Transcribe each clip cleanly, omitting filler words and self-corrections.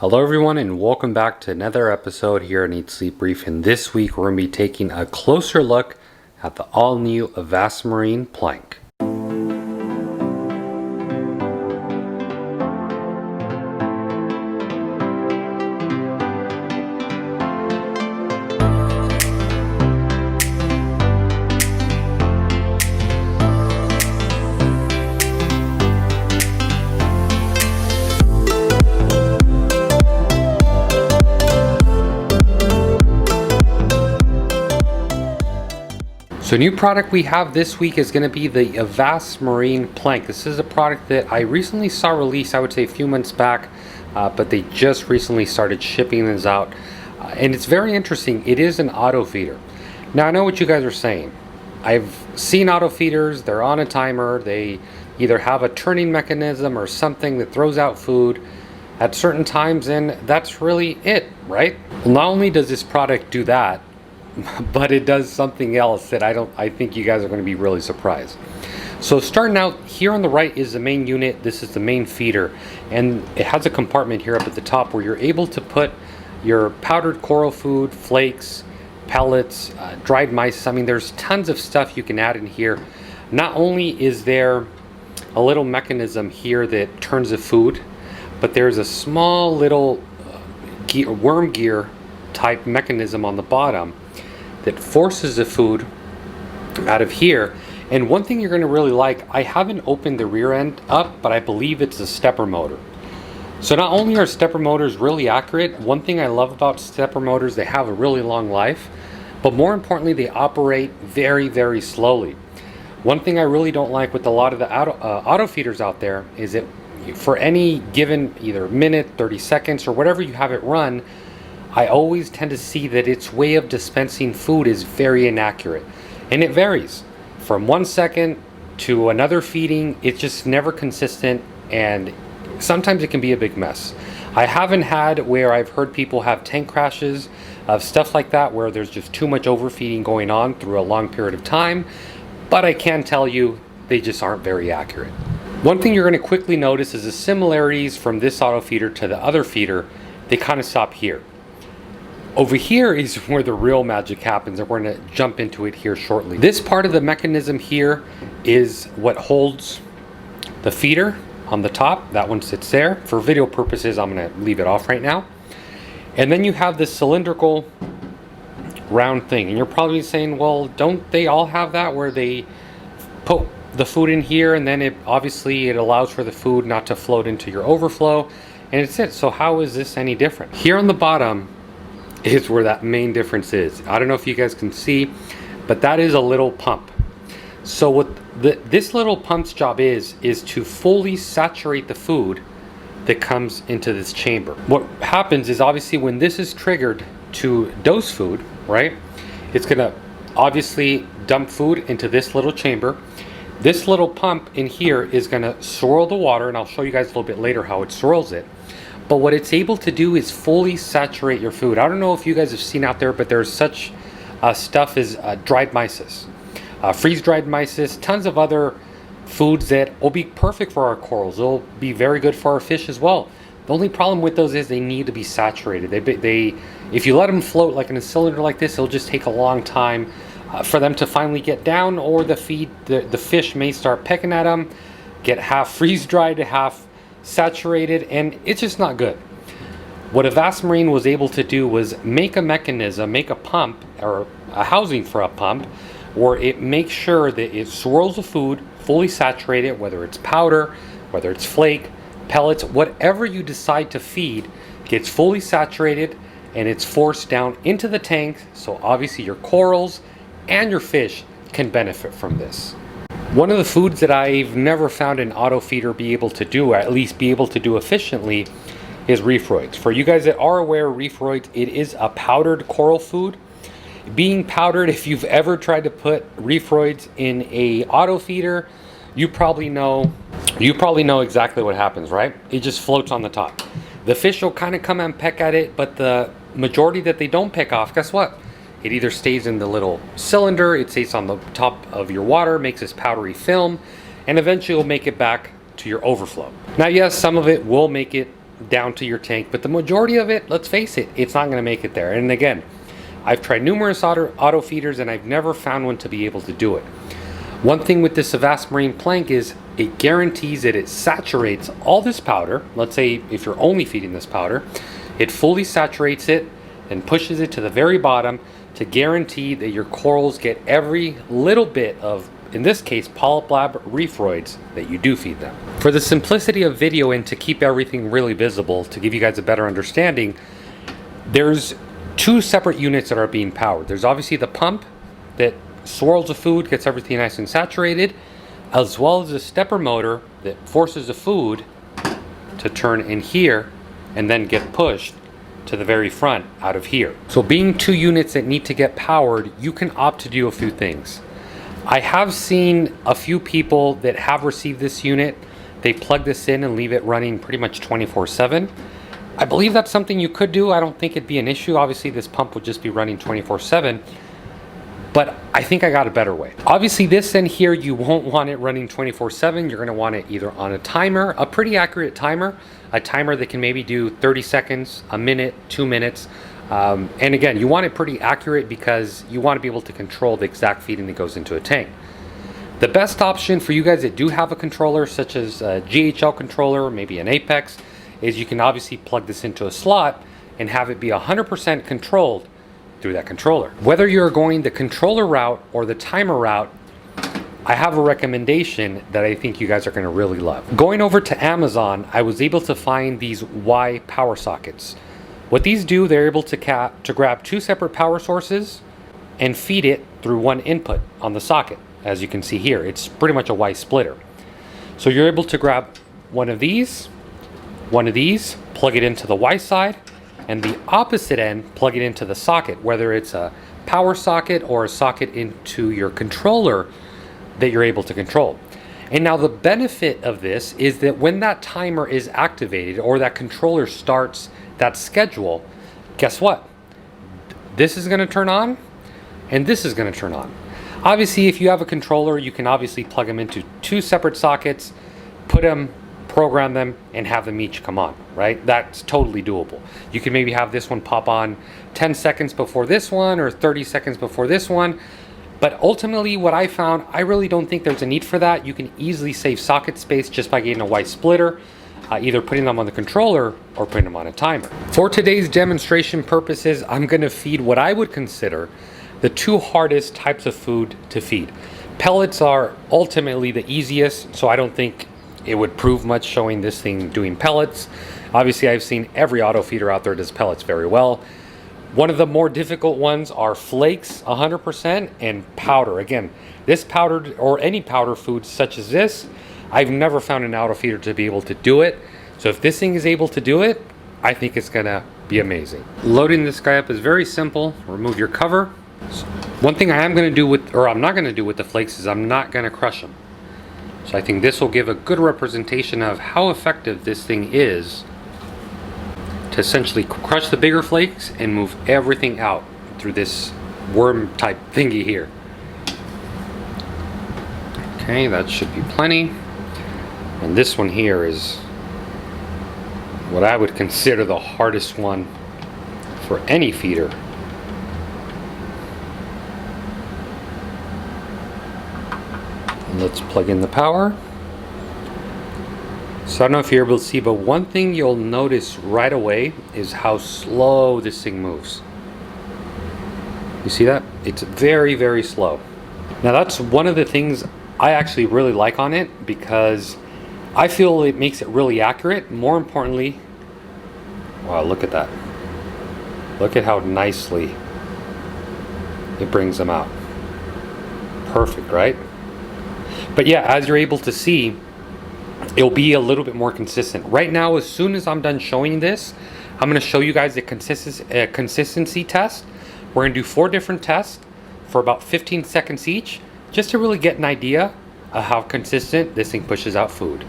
Hello everyone and welcome back to another episode here on Eat Sleep Brief, and this week we're going to be taking a closer look at the all-new Avast Marine Plank. So new product we have this week is going to be the Avast Marine Plank. This is a product that I recently saw released, I would say a few months back, but they just recently started shipping this out. And it's very interesting. It is an auto feeder. Now I know what you guys are saying. I've seen auto feeders, they're on a timer, they either have a turning mechanism or something that throws out food at certain times, and that's really it, right? Well, not only does this product do that, but it does something else that I think you guys are going to be really surprised. So starting out here on the right is the main unit. This is the main feeder, and it has a compartment here up at the top where you're able to put your powdered coral food, flakes, pellets, dried mice. I mean, there's tons of stuff you can add in here. Not only is there a little mechanism here that turns the food, but there's a small little worm gear type mechanism on the bottom that forces the food out of here. And one thing you're going to really like, I haven't opened the rear end up, but I believe it's a stepper motor. So not only are stepper motors really accurate, one thing I love about stepper motors, they have a really long life, but more importantly, they operate very, very slowly. One thing I really don't like with a lot of the auto feeders out there is that for any given either minute, 30 seconds, or whatever you have it run, I always tend to see that its way of dispensing food is very inaccurate. And it varies from 1 second to another feeding. It's just never consistent, and sometimes it can be a big mess. I haven't had where I've heard people have tank crashes of stuff like that where there's just too much overfeeding going on through a long period of time, but I can tell you they just aren't very accurate. One thing you're going to quickly notice is the similarities from this auto feeder to the other feeder. They kind of stop here. Over here is where the real magic happens, and we're going to jump into it here shortly. This part of the mechanism here is what holds the feeder on the top. That one sits there. For video purposes, I'm going to leave it off right now. And then you have this cylindrical round thing. And you're probably saying, well, don't they all have that where they put the food in here and then it allows for the food not to float into your overflow? And it's it. So how is this any different? Here on the bottom is where that main difference is. I don't know if you guys can see, but that is a little pump. So what this little pump's job is to fully saturate the food that comes into this chamber. What happens is obviously when this is triggered to dose food, right, it's gonna obviously dump food into this little chamber. This little pump in here is gonna swirl the water, and I'll show you guys a little bit later how it swirls it. But what it's able to do is fully saturate your food. I don't know if you guys have seen out there, but there's such stuff as dried mysis, freeze-dried mysis, tons of other foods that will be perfect for our corals. They'll be very good for our fish as well. The only problem with those is they need to be saturated. If you let them float like in a cylinder like this, it'll just take a long time for them to finally get down, or the fish may start pecking at them, get half freeze-dried to half saturated, and it's just not good. What Avast Marine was able to do was make a mechanism, make a pump or a housing for a pump where it makes sure that it swirls the food fully saturated, whether it's powder, whether it's flake, pellets, whatever you decide to feed gets fully saturated and it's forced down into the tank. So obviously your corals and your fish can benefit from this. One of the foods that I've never found an auto feeder be able to do, or at least be able to do efficiently, is Refruit. For you guys that are aware of Refruit, it is a powdered coral food. Being powdered, if you've ever tried to put Refruit in a auto feeder, you probably know exactly what happens, right? It just floats on the top. The fish will kind of come and peck at it, but the majority that they don't pick off, guess what? It either stays in the little cylinder, it stays on the top of your water, makes this powdery film, and eventually will make it back to your overflow. Now, yes, some of it will make it down to your tank, but the majority of it, let's face it, it's not going to make it there. And again, I've tried numerous auto feeders and I've never found one to be able to do it. One thing with this Avast Marine Plank is it guarantees that it saturates all this powder. Let's say if you're only feeding this powder, it fully saturates it and pushes it to the very bottom to guarantee that your corals get every little bit of, in this case, polyp lab Refruits that you do feed them. For the simplicity of video and to keep everything really visible, to give you guys a better understanding, there's two separate units that are being powered. There's obviously the pump that swirls the food, gets everything nice and saturated, as well as the stepper motor that forces the food to turn in here and then get pushed to the very front out of here. So being two units that need to get powered, you can opt to do a few things. I have seen a few people that have received this unit, they plug this in and leave it running pretty much 24/7. I believe that's something you could do. I don't think it'd be an issue. Obviously this pump would just be running 24/7. But I think I got a better way. Obviously this in here, you won't want it running 24/7. You're gonna want it either on a timer, a pretty accurate timer, a timer that can maybe do 30 seconds, a minute, 2 minutes. And again, you want it pretty accurate because you want to be able to control the exact feeding that goes into a tank. The best option for you guys that do have a controller, such as a GHL controller, maybe an Apex, is you can obviously plug this into a slot and have it be 100% controlled through that controller. Whether you're going the controller route or the timer route, I have a recommendation that I think you guys are going to really love. Going over to Amazon, I was able to find these Y power sockets. What these do, they're able to grab two separate power sources and feed it through one input on the socket. As you can see here, it's pretty much a Y splitter. So you're able to grab one of these, plug it into the Y side, and the opposite end, plug it into the socket, whether it's a power socket or a socket into your controller that you're able to control. And now the benefit of this is that when that timer is activated or that controller starts that schedule, guess what? This is gonna turn on and this is gonna turn on. Obviously, if you have a controller, you can obviously plug them into two separate sockets, program them, and have them each come on, right? That's totally doable. You can maybe have this one pop on 10 seconds before this one or 30 seconds before this one. But ultimately what I found, I really don't think there's a need for that. You can easily save socket space just by getting a Y splitter, either putting them on the controller or putting them on a timer. For today's demonstration purposes, I'm gonna feed what I would consider the two hardest types of food to feed. Pellets are ultimately the easiest, so I don't think it would prove much showing this thing doing pellets. Obviously, I've seen every auto feeder out there does pellets very well. One of the more difficult ones are flakes, 100%, and powder. Again, this powdered or any powder food such as this, I've never found an auto feeder to be able to do it. So if this thing is able to do it, I think it's gonna be amazing. Loading this guy up is very simple. Remove your cover. So one thing I am gonna do with, or I'm not gonna do with the flakes, is I'm not gonna crush them. So I think this will give a good representation of how effective this thing is to essentially crush the bigger flakes and move everything out through this worm type thingy here. Okay, that should be plenty. And this one here is what I would consider the hardest one for any feeder. And let's plug in the power. So I don't know if you're able to see, but one thing you'll notice right away is how slow this thing moves. You see that? It's very, very slow. Now that's one of the things I actually really like on it, because I feel it makes it really accurate. More importantly, wow, look at that. Look at how nicely it brings them out. Perfect, right? But yeah, as you're able to see, it'll be a little bit more consistent. Right now, as soon as I'm done showing this, I'm going to show you guys a consistency test. We're going to do 4 different tests for about 15 seconds each, just to really get an idea of how consistent this thing pushes out food.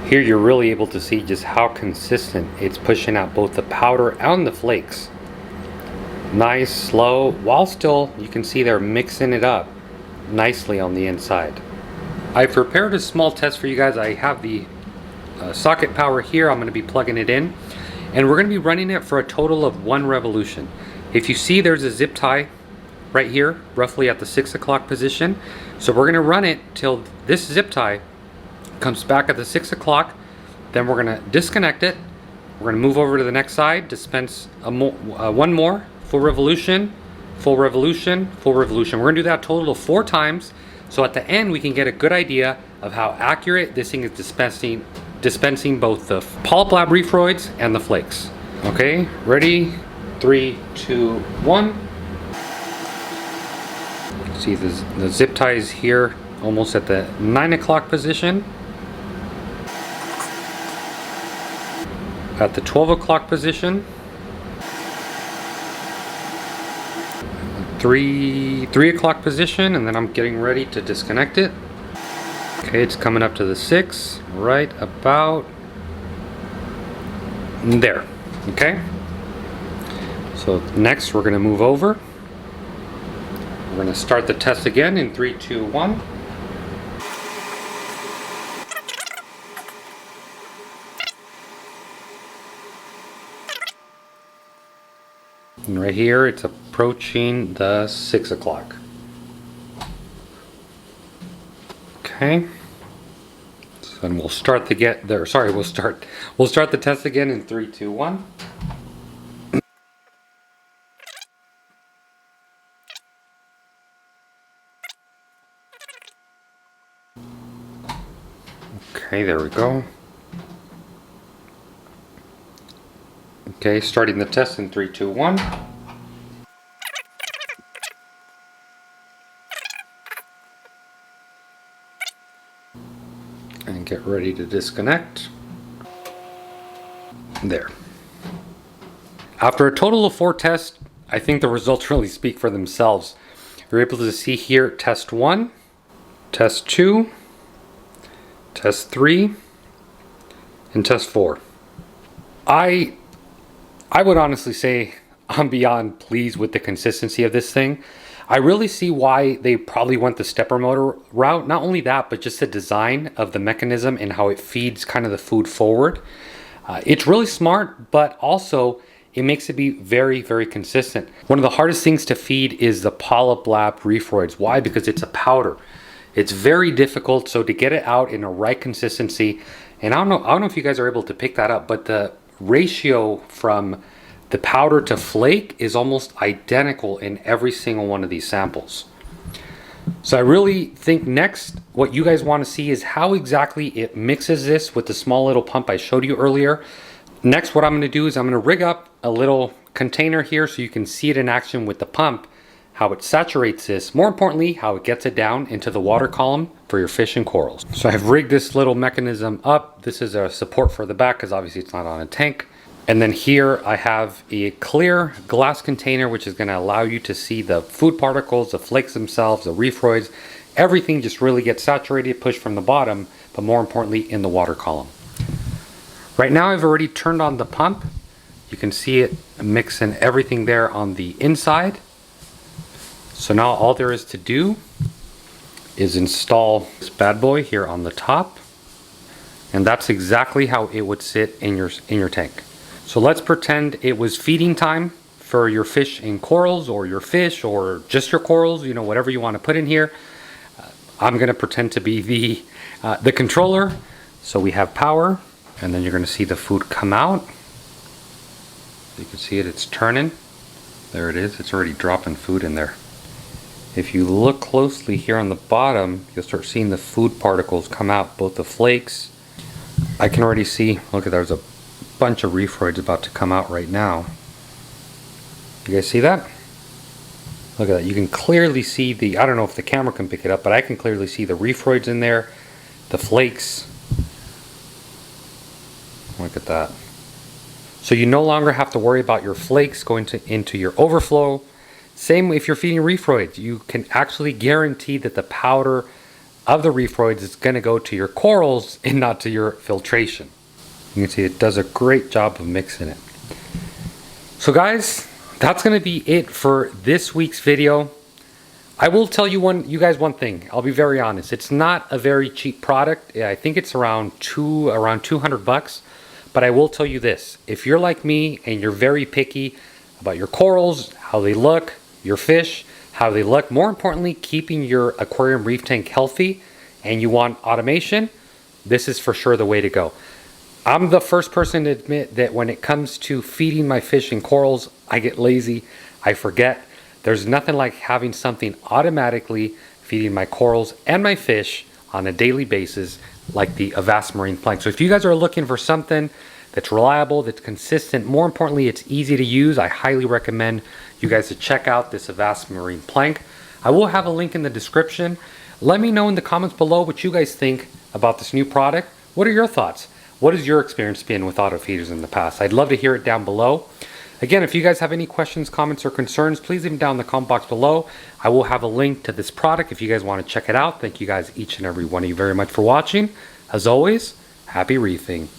Here you're really able to see just how consistent it's pushing out both the powder and the flakes. Nice, slow, while still you can see they're mixing it up nicely on the inside. I prepared a small test for you guys. I have the socket power here. I'm going to be plugging it in, and we're going to be running it for a total of 1 revolution. If you see, there's a zip tie right here, roughly at the 6 o'clock position. So we're going to run it till this zip tie comes back at the 6 o'clock. Then we're going to disconnect it. We're going to move over to the next side, dispense one more full revolution, full revolution, full revolution. We're going to do that a total of 4 times. So at the end, we can get a good idea of how accurate this thing is dispensing both the polyp lab Refruits and the flakes. Okay, ready? 3, 2, 1. See the zip tie is here, almost at the 9 o'clock position. At the 12 o'clock position. 3 o'clock position, and then I'm getting ready to disconnect it. Okay, it's coming up to the 6, right about there. Okay, so next we're going to move over. We're going to start the test again in 3, 2, 1. And right here, it's approaching the 6 o'clock. Okay. So then we'll start we'll start the test again in 3, 2, 1. Okay, there we go. Okay, starting the test in 3, 2, 1. And get ready to disconnect. There. After a total of 4 tests, I think the results really speak for themselves. You're able to see here test 1, test 2, test 3, and test 4. I would honestly say I'm beyond pleased with the consistency of this thing. I really see why they probably went the stepper motor route. Not only that, but just the design of the mechanism and how it feeds kind of the food forward. It's really smart, but also it makes it be very, very consistent. One of the hardest things to feed is the polyp lab Refruits. Why? Because it's a powder. It's very difficult, so to get it out in a right consistency, and I don't know if you guys are able to pick that up, but the ratio from the powder to flake is almost identical in every single one of these samples. So I really think next what you guys want to see is how exactly it mixes this with the small little pump I showed you earlier. Next, what I'm going to do is I'm going to rig up a little container here so you can see it in action with the pump, how it saturates this, more importantly how it gets it down into the water column for your fish and corals. So I've rigged this little mechanism up. This is a support for the back because obviously it's not on a tank. And then here I have a clear glass container which is going to allow you to see the food particles, the flakes themselves, the Refruits, everything just really gets saturated, pushed from the bottom, but more importantly in the water column. Right now I've already turned on the pump. You can see it mixing everything there on the inside. So now all there is to do is install this bad boy here on the top, and that's exactly how it would sit in your tank. So let's pretend it was feeding time for your fish and corals, or your fish, or just your corals, you know, whatever you want to put in here. I'm going to pretend to be the controller. So we have power, and then you're going to see the food come out. You can see it, it's turning. There it is, it's already dropping food in there. If you look closely here on the bottom, you'll start seeing the food particles come out, both the flakes. I can already see, look at, there's a bunch of Refruits about to come out right now. You guys see that? Look at that, you can clearly see the, I don't know if the camera can pick it up, but I can clearly see the Refruits in there, the flakes. Look at that. So you no longer have to worry about your flakes going into your overflow. Same if you're feeding Refruits, you can actually guarantee that the powder of the Refruits is going to go to your corals and not to your filtration. You can see it does a great job of mixing it. So guys, that's going to be it for this week's video. I will tell you guys one thing. I'll be very honest. It's not a very cheap product. I think it's around 200 bucks. But I will tell you this. If you're like me and you're very picky about your corals, how they look, your fish, how they look, more importantly, keeping your aquarium reef tank healthy, and you want automation, this is for sure the way to go. I'm the first person to admit that when it comes to feeding my fish and corals, I get lazy, I forget. There's nothing like having something automatically feeding my corals and my fish on a daily basis, like the Avast Marine Plank. So if you guys are looking for something that's reliable, that's consistent, more importantly, it's easy to use, I highly recommend you guys to check out this Avast Marine Plank. I will have a link in the description. Let me know in the comments below what you guys think about this new product. What are your thoughts? What has your experience been with auto feeders in the past? I'd love to hear it down below. Again, if you guys have any questions, comments, or concerns, please leave them down in the comment box below. I will have a link to this product if you guys want to check it out. Thank you guys, each and every one of you, very much for watching. As always, happy reefing.